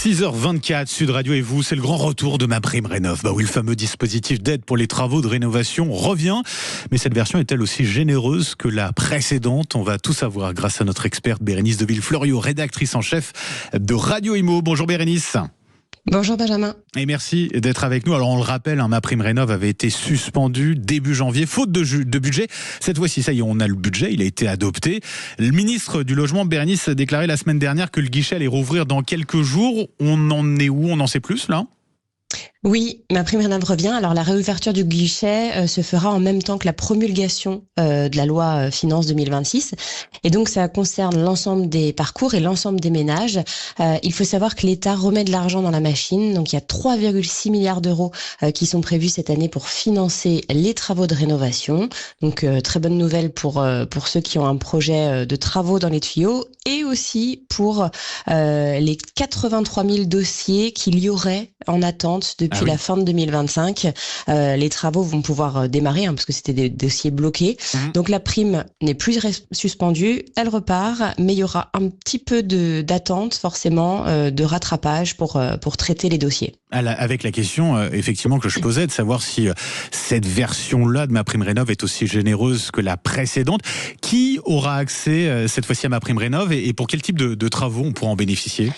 6h24, Sud Radio et vous, c'est le grand retour de MaPrimeRénov'. Bah oui, le fameux dispositif d'aide pour les travaux de rénovation revient. Mais cette version est-elle aussi généreuse que la précédente? On va tout savoir grâce à notre experte Bérénice de Villefloriot, rédactrice en chef de Radio Imo. Bonjour Bérénice. Bonjour Benjamin. Et merci d'être avec nous. Alors on le rappelle, MaPrimeRénov' avait été suspendu début janvier, faute de budget. Cette fois-ci, ça y est, on a le budget, il a été adopté. Le ministre du Logement, Bérénice, a déclaré la semaine dernière que le guichet allait rouvrir dans quelques jours. On en est où? On en sait plus là? Oui, MaPrimeRénov' revient. Alors la réouverture du guichet se fera en même temps que la promulgation de la loi Finances 2026. Et donc ça concerne l'ensemble des parcours et l'ensemble des ménages. Il faut savoir que l'État remet de l'argent dans la machine. Donc il y a 3,6 milliards d'euros qui sont prévus cette année pour financer les travaux de rénovation. Donc très bonne nouvelle pour ceux qui ont un projet de travaux dans les tuyaux et aussi pour les 83 000 dossiers qu'il y aurait en attente depuis la fin de 2025. Les travaux vont pouvoir démarrer parce que c'était des dossiers bloqués. Donc la prime n'est plus suspendue, elle repart, mais il y aura un petit peu d'attente forcément, de rattrapage pour traiter les dossiers. Avec la question effectivement que je posais de savoir si cette version-là de MaPrimeRénov' est aussi généreuse que la précédente. Qui aura accès cette fois-ci à MaPrimeRénov' et pour quel type de travaux on pourra en bénéficier?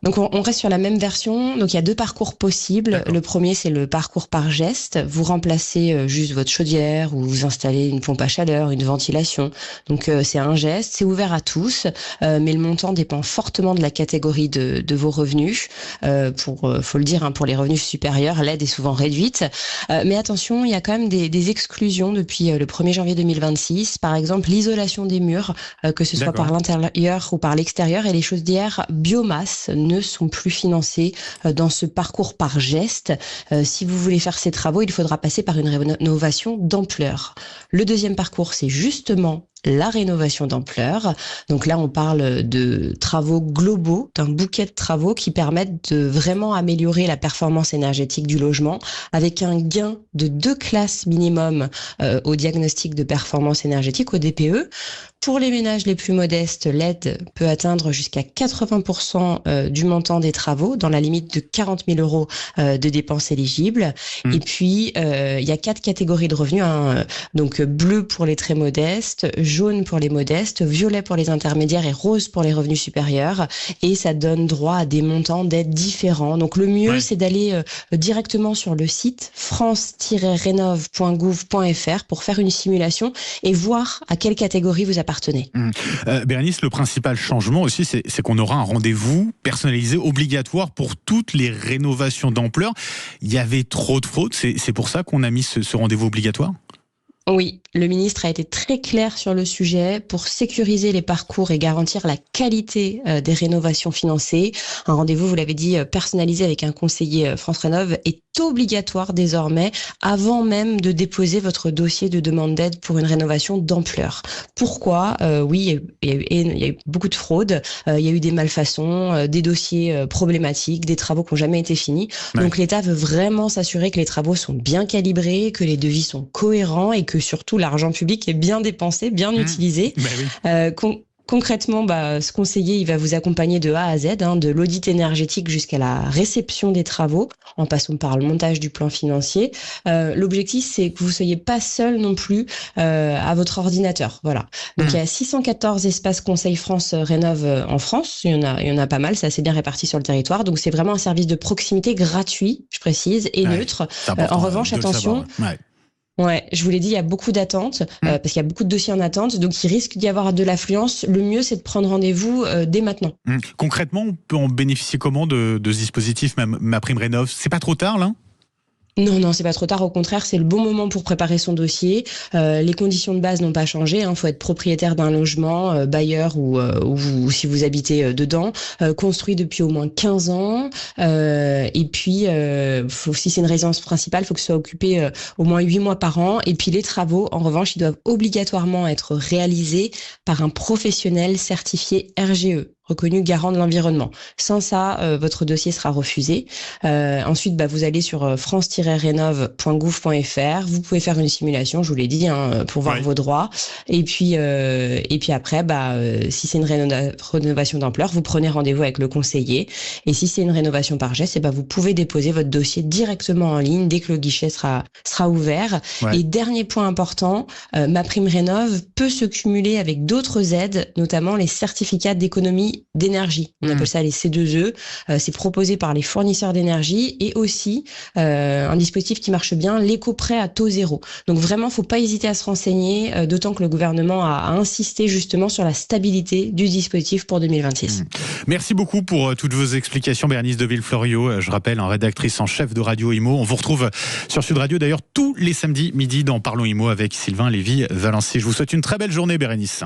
Donc on reste sur la même version. Donc il y a deux parcours possibles. D'accord. Le premier, c'est le parcours par geste. Vous remplacez juste votre chaudière ou vous installez une pompe à chaleur, une ventilation. Donc c'est un geste, c'est ouvert à tous, mais le montant dépend fortement de la catégorie de vos revenus. Faut le dire, pour les revenus supérieurs, l'aide est souvent réduite. Mais attention, il y a quand même des exclusions depuis le 1er janvier 2026. Par exemple, l'isolation des murs, que ce soit par l'intérieur ou par l'extérieur, et les chaudières biomasse ne sont plus financés dans ce parcours par geste. Si vous voulez faire ces travaux, il faudra passer par une rénovation d'ampleur. Le deuxième parcours, c'est justement la rénovation d'ampleur. Donc là, on parle de travaux globaux, d'un bouquet de travaux qui permettent de vraiment améliorer la performance énergétique du logement avec un gain de 2 classes minimum au diagnostic de performance énergétique, au DPE. Pour les ménages les plus modestes, l'aide peut atteindre jusqu'à 80% du montant des travaux, dans la limite de 40 000 euros de dépenses éligibles. Et puis, il y a 4 catégories de revenus. Donc, bleu pour les très modestes, jaune pour les modestes, violet pour les intermédiaires et rose pour les revenus supérieurs. Et ça donne droit à des montants d'aide différents. Donc, le mieux, c'est d'aller directement sur le site france-rénov.gouv.fr pour faire une simulation et voir à quelle catégorie vous appartenez. Bérénice, le principal changement aussi, c'est qu'on aura un rendez-vous personnalisé obligatoire pour toutes les rénovations d'ampleur. Il y avait trop de fraude, c'est pour ça qu'on a mis ce rendez-vous obligatoire ? Oui, le ministre a été très clair sur le sujet pour sécuriser les parcours et garantir la qualité des rénovations financées. Un rendez-vous, vous l'avez dit, personnalisé avec un conseiller France Rénov' est obligatoire désormais avant même de déposer votre dossier de demande d'aide pour une rénovation d'ampleur. Pourquoi ? Oui, il y a eu beaucoup de fraude, il y a eu des malfaçons, des dossiers problématiques, des travaux qui n'ont jamais été finis. Donc l'État veut vraiment s'assurer que les travaux sont bien calibrés, que les devis sont cohérents et que surtout l'argent public est bien dépensé, bien utilisé. Concrètement, ce conseiller, il va vous accompagner de A à Z, de l'audit énergétique jusqu'à la réception des travaux, en passant par le montage du plan financier. L'objectif, c'est que vous soyez pas seul non plus à votre ordinateur. Voilà. Donc il y a 614 espaces Conseil France Rénov' en France. Il y en a pas mal. C'est assez bien réparti sur le territoire. Donc c'est vraiment un service de proximité gratuit, je précise, et neutre. En revanche, attention. Ouais, je vous l'ai dit, il y a beaucoup d'attentes, parce qu'il y a beaucoup de dossiers en attente, donc il risque d'y avoir de l'affluence. Le mieux, c'est de prendre rendez-vous dès maintenant. Concrètement, on peut en bénéficier comment de ce dispositif, MaPrimeRénov'? C'est pas trop tard, là ? Non, c'est pas trop tard. Au contraire, c'est le bon moment pour préparer son dossier. Les conditions de base n'ont pas changé. Faut être propriétaire d'un logement, bailleur ou si vous habitez dedans, construit depuis au moins 15 ans. Et puis, si c'est une résidence principale, faut que ce soit occupé au moins 8 mois par an. Et puis les travaux, en revanche, ils doivent obligatoirement être réalisés par un professionnel certifié RGE. reconnu garant de l'environnement. Sans ça, votre dossier sera refusé. Ensuite, vous allez sur france-rénov.gouv.fr. Vous pouvez faire une simulation, je vous l'ai dit, pour voir vos droits. Et puis après, si c'est une rénovation d'ampleur, vous prenez rendez-vous avec le conseiller. Et si c'est une rénovation par geste, vous pouvez déposer votre dossier directement en ligne dès que le guichet sera ouvert. Et dernier point important, MaPrimeRénov' peut se cumuler avec d'autres aides, notamment les certificats d'économie d'énergie. On appelle ça les C2E. C'est proposé par les fournisseurs d'énergie et aussi un dispositif qui marche bien, l'éco-prêt à taux zéro. Donc vraiment, faut pas hésiter à se renseigner, d'autant que le gouvernement a insisté justement sur la stabilité du dispositif pour 2026. Merci beaucoup pour toutes vos explications, Bérénice de Villefloriot. Je rappelle, rédactrice en chef de Radio Imo. On vous retrouve sur Sud Radio d'ailleurs tous les samedis midi dans Parlons Imo avec Sylvain Lévy-Valency. Je vous souhaite une très belle journée, Bérénice.